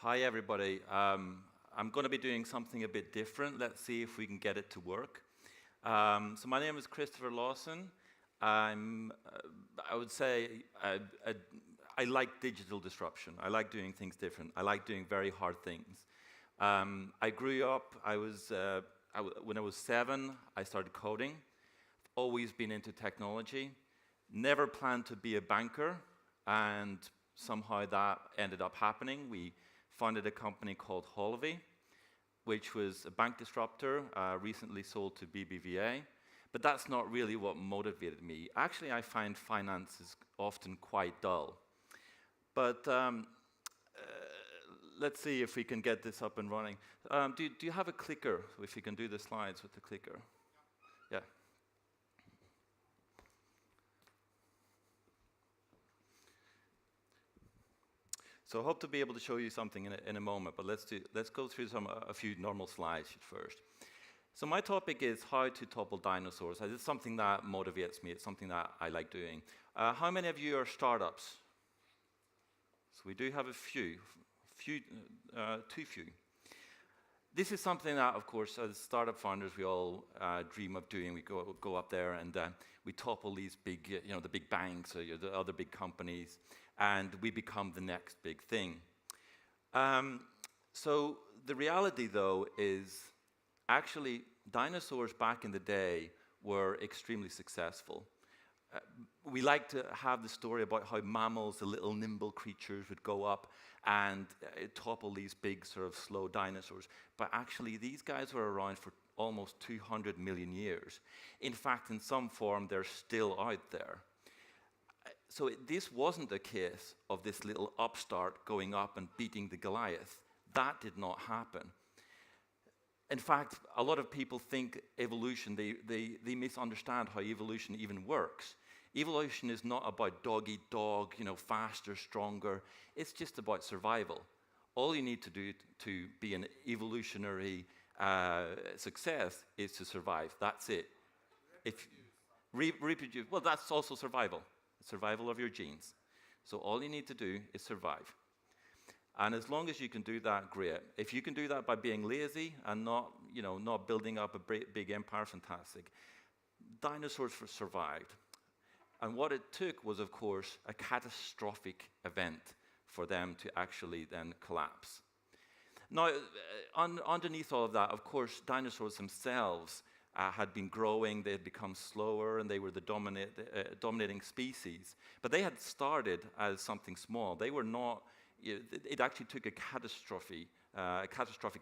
Hi, everybody. I'm going to be doing something a bit different. Let's see if we can get it to work. So my name is Kristoffer Lawson. I would say I like digital disruption. I like doing things different. I like doing very hard things. I grew up, when I was 7, I started coding. Always been into technology. Never planned to be a banker, and somehow that ended up happening. We founded a company called Holvey, which was a bank disruptor, recently sold to BBVA. But that's not really what motivated me. Actually, I find finance is often quite dull. But let's see if we can get this up and running. Do you have a clicker, if you can do the slides with the clicker? Yeah. So I hope to be able to show you something in a moment, but let's go through a few normal slides first. So my topic is how to topple dinosaurs. It's something that motivates me. It's something that I like doing. How many of you are startups? So we do have a few, too few. This is something that, of course, as startup founders, we all dream of doing. We go up there and we topple these big, the big banks or the other big companies, and we become the next big thing. So the reality, though, is actually dinosaurs back in the day were extremely successful. We like to have the story about how mammals, the little nimble creatures, would go up and topple these big sort of slow dinosaurs. But actually, these guys were around for almost 200 million years. In fact, in some form, they're still out there. So this wasn't a case of this little upstart going up and beating the Goliath. That did not happen. In fact, a lot of people think evolution, they misunderstand how evolution even works. Evolution is not about dog eat dog, faster, stronger. It's just about survival. All you need to do to be an evolutionary success is to survive. That's it. If reproduce, well, that's also survival. Survival of your genes. So all you need to do is survive. And as long as you can do that, great. If you can do that by being lazy and not building up a big empire, fantastic. Dinosaurs survived. And what it took was, of course, a catastrophic event for them to actually then collapse. Now, underneath all of that, of course, dinosaurs themselves had been growing, they had become slower, and they were the dominating species. But they had started as something small. They were not, it actually took a catastrophic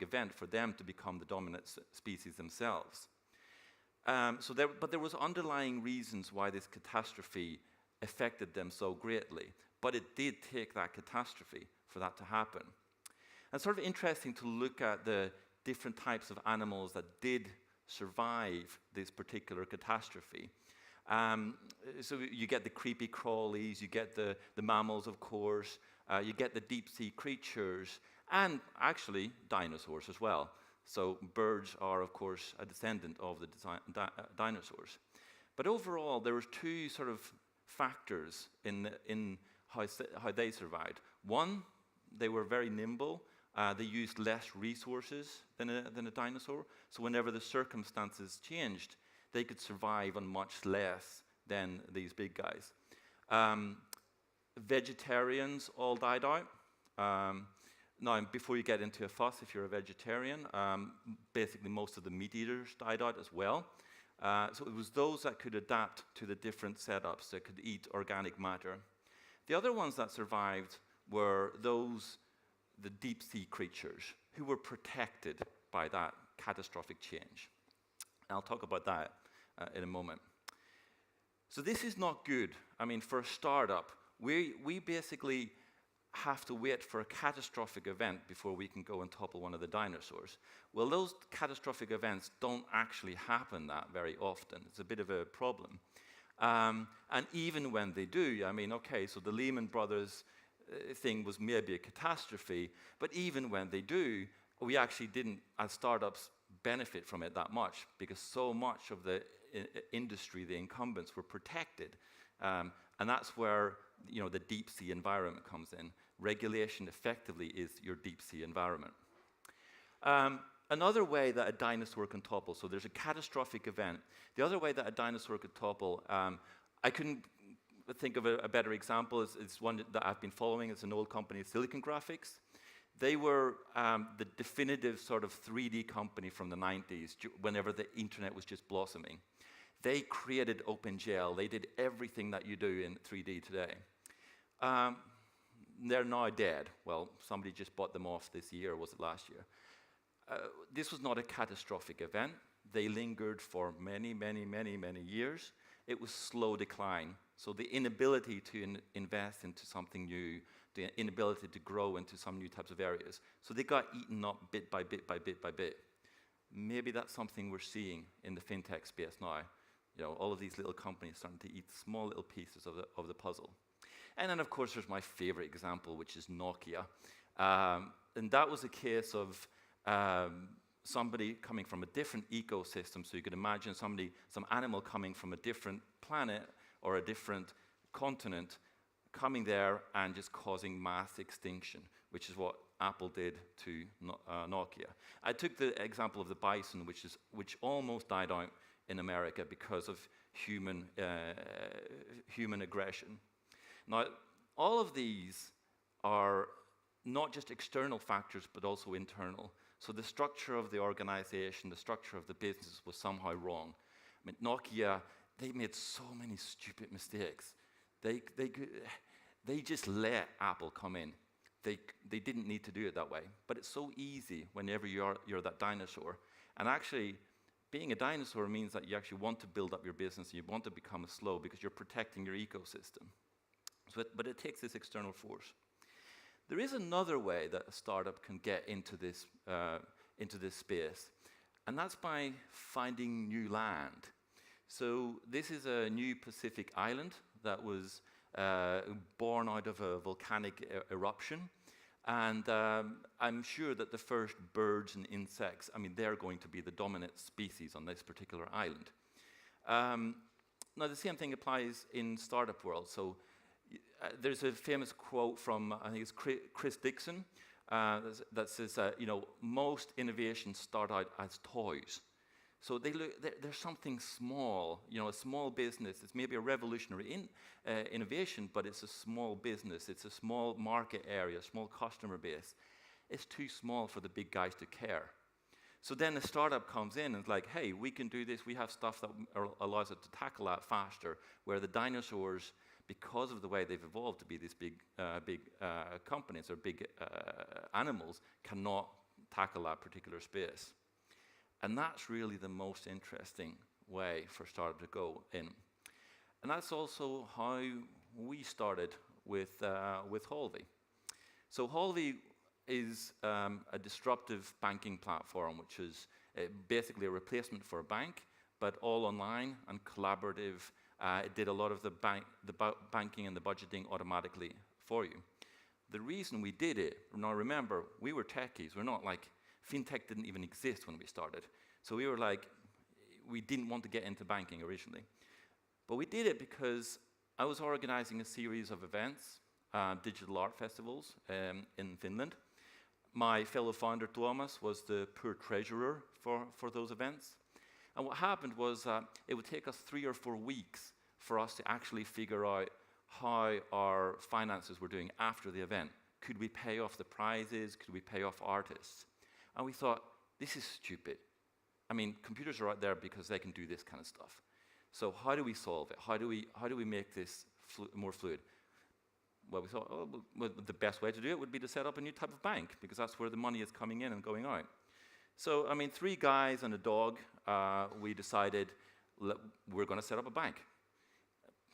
event for them to become the dominant species themselves. But there was underlying reasons why this catastrophe affected them so greatly. But it did take that catastrophe for that to happen. And it's sort of interesting to look at the different types of animals that did survive this particular catastrophe. So you get the creepy crawlies, you get the mammals, of course, you get the deep sea creatures, and actually dinosaurs as well. So birds are, of course, a descendant of the dinosaurs. But overall, there were two sort of factors in how they survived. One, they were very nimble. They used less resources than a dinosaur. So whenever the circumstances changed, they could survive on much less than these big guys. Vegetarians all died out. Now, before you get into a fuss, if you're a vegetarian, basically most of the meat eaters died out as well. So it was those that could adapt to the different setups, that could eat organic matter. The other ones that survived were the deep sea creatures, who were protected by that catastrophic change. And I'll talk about that in a moment. So this is not good. I mean, for a startup, we basically have to wait for a catastrophic event before we can go and topple one of the dinosaurs. Well, those catastrophic events don't actually happen that very often. It's a bit of a problem. And even when they do, I mean, okay, so the Lehman Brothers thing was maybe a catastrophe, but even when they do, we actually didn't, as startups, benefit from it that much, because so much of the industry, the incumbents, were protected. And that's where the deep sea environment comes in. regulation effectively is your deep sea environment. Another way that a dinosaur can topple, so there's a catastrophic event. The other way that a dinosaur could topple, I couldn't think of a better example. It's one that I've been following. It's an old company, Silicon Graphics. They were the definitive sort of 3D company from the 90s, whenever the internet was just blossoming. They created OpenGL. They did everything that you do in 3D today. They're now dead. Well, somebody just bought them off this year, or was it last year? This was not a catastrophic event. They lingered for many, many, many, many years. It was slow decline. So the inability to invest into something new, the inability to grow into some new types of areas. So they got eaten up bit by bit by bit by bit. Maybe that's something we're seeing in the fintech space now. You know, all of these little companies starting to eat small little pieces of the puzzle. And then, of course, there's my favorite example, which is Nokia. And that was a case of somebody coming from a different ecosystem. So you could imagine some animal coming from a different planet or a different continent, coming there and just causing mass extinction, which is what Apple did to Nokia. I took the example of the bison, which almost died out in America because of human aggression. Now, all of these are not just external factors, but also internal. So the structure of the organization, the structure of the business was somehow wrong. I mean, Nokia, they made so many stupid mistakes. They just let Apple come in. They didn't need to do it that way. But it's so easy whenever you're that dinosaur. And actually, being a dinosaur means that you actually want to build up your business, you want to become slow because you're protecting your ecosystem. But it takes this external force. There is another way that a startup can get into this space, and that's by finding new land. So this is a new Pacific island that was born out of a volcanic eruption. And I'm sure that the first birds and insects, I mean, they're going to be the dominant species on this particular island. Now, the same thing applies in startup world. So there's a famous quote from, I think it's Chris Dixon, that says, you know, most innovations start out as toys. So there's something small, you know, a small business. It's maybe a revolutionary innovation, but it's a small business. It's a small market area, small customer base. It's too small for the big guys to care. So then the startup comes in and is like, hey, we can do this. We have stuff that allows us to tackle that faster, where the dinosaurs, because of the way they've evolved to be these big companies or big animals, cannot tackle that particular space. And that's really the most interesting way for a startup to go in. And that's also how we started with Holvi. So Holvi is a disruptive banking platform, which is basically a replacement for a bank, but all online and collaborative. It did a lot of the banking and the budgeting automatically for you. The reason we did it, now remember, we were techies. We're not like, fintech didn't even exist when we started. So we were like, we didn't want to get into banking originally. But we did it because I was organizing a series of events, digital art festivals in Finland. My fellow founder, Tuomas, was the poor treasurer for those events. And what happened was it would take us 3 or 4 weeks for us to actually figure out how our finances were doing after the event. Could we pay off the prizes? Could we pay off artists? And we thought, this is stupid. I mean, computers are out there because they can do this kind of stuff. So how do we solve it? How do we make this more fluid? Well, we thought, well, the best way to do it would be to set up a new type of bank, because that's where the money is coming in and going out. So, I mean, 3 guys and a dog, we decided we're going to set up a bank.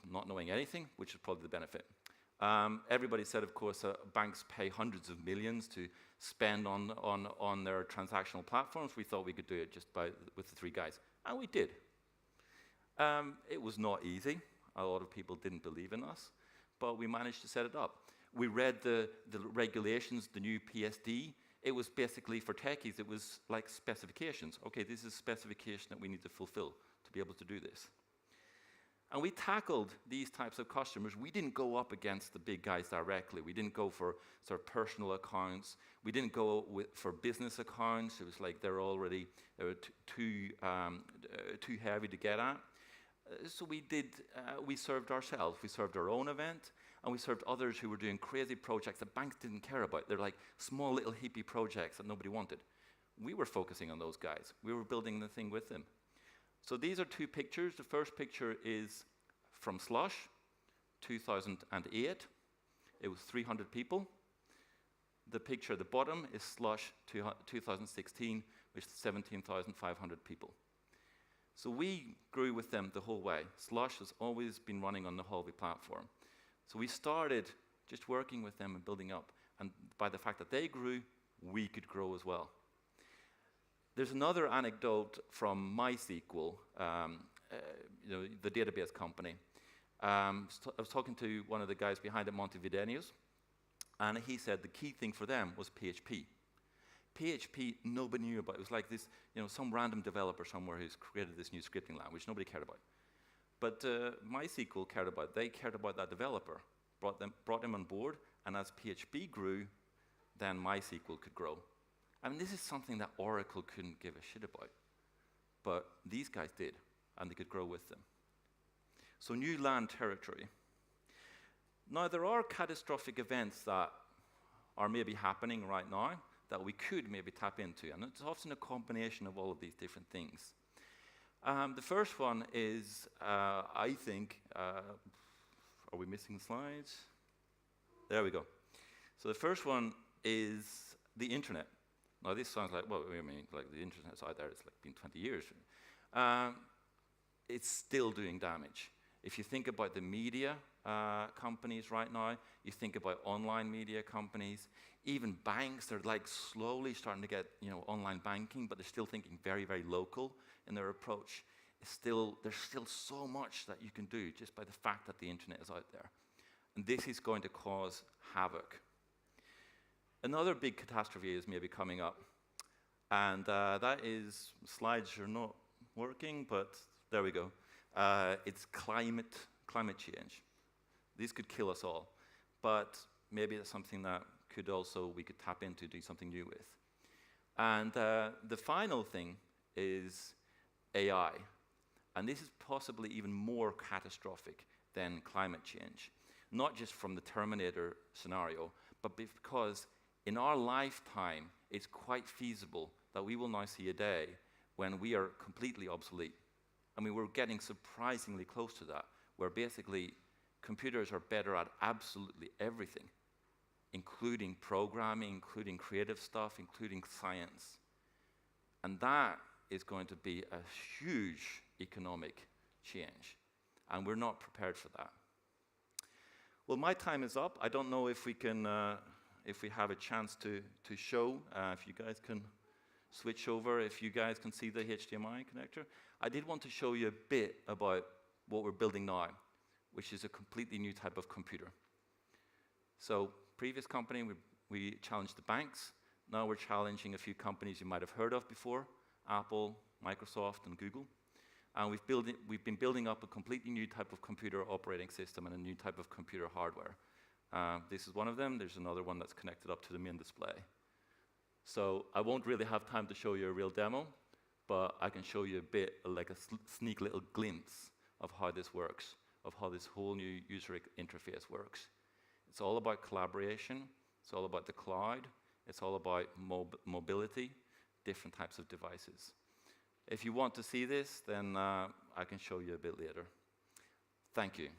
Not knowing anything, which is probably the benefit. Everybody said, of course, banks pay hundreds of millions to spend on their transactional platforms. We thought we could do it just with the 3 guys. And we did. It was not easy. A lot of people didn't believe in us, but we managed to set it up. We read the regulations, the new PSD. It was basically, for techies, it was like specifications. Okay, this is a specification that we need to fulfill to be able to do this. And we tackled these types of customers. We didn't go up against the big guys directly. We didn't go for sort of personal accounts. We didn't go for business accounts. It was like they were too heavy to get at. So we served ourselves. We served our own event, and we served others who were doing crazy projects that banks didn't care about. They're like small little hippie projects that nobody wanted. We were focusing on those guys. We were building the thing with them. So these are two pictures. The first picture is from Slush, 2008. It was 300 people. The picture at the bottom is Slush 2016, which is 17,500 people. So we grew with them the whole way. Slush has always been running on the Holby platform. So we started just working with them and building up. And by the fact that they grew, we could grow as well. There's another anecdote from MySQL, the database company. I was talking to one of the guys behind it, Montevideo's, and he said the key thing for them was PHP. PHP, nobody knew about. It was like this, some random developer somewhere who's created this new scripting language. Nobody cared about. But MySQL cared about it. They cared about that developer, brought them on board, and as PHP grew, then MySQL could grow. I mean, this is something that Oracle couldn't give a shit about. But these guys did, and they could grow with them. So new land territory. Now, there are catastrophic events that are maybe happening right now that we could maybe tap into, and it's often a combination of all of these different things. The first one is, I think, are we missing slides? There we go. So the first one is the internet. Now this sounds like, well, I mean, like the internet's out there, it's like been 20 years. It's still doing damage. If you think about the media companies right now, you think about online media companies, even banks, they're like slowly starting to get, online banking, but they're still thinking very, very local in their approach. There's still so much that you can do just by the fact that the internet is out there. And this is going to cause havoc. Another big catastrophe is maybe coming up, and that is, slides are not working, but there we go. It's climate change. This could kill us all, but maybe it's something that we could tap into, do something new with. And the final thing is AI, and this is possibly even more catastrophic than climate change, not just from the Terminator scenario, but because in our lifetime, it's quite feasible that we will now see a day when we are completely obsolete. I mean, we're getting surprisingly close to that, where basically computers are better at absolutely everything, including programming, including creative stuff, including science. And that is going to be a huge economic change, and we're not prepared for that. Well, my time is up. I don't know if we can, if we have a chance to show, if you guys can switch over, if you guys can see the HDMI connector. I did want to show you a bit about what we're building now, which is a completely new type of computer. So, previous company, we challenged the banks. Now we're challenging a few companies you might have heard of before, Apple, Microsoft, and Google. And we've been building up a completely new type of computer operating system and a new type of computer hardware. This is one of them. There's another one that's connected up to the main display. So I won't really have time to show you a real demo, but I can show you a bit, like a sneak little glimpse of how this works, of how this whole new user interface works. It's all about collaboration. It's all about the cloud. It's all about mobility, different types of devices. If you want to see this, then I can show you a bit later. Thank you.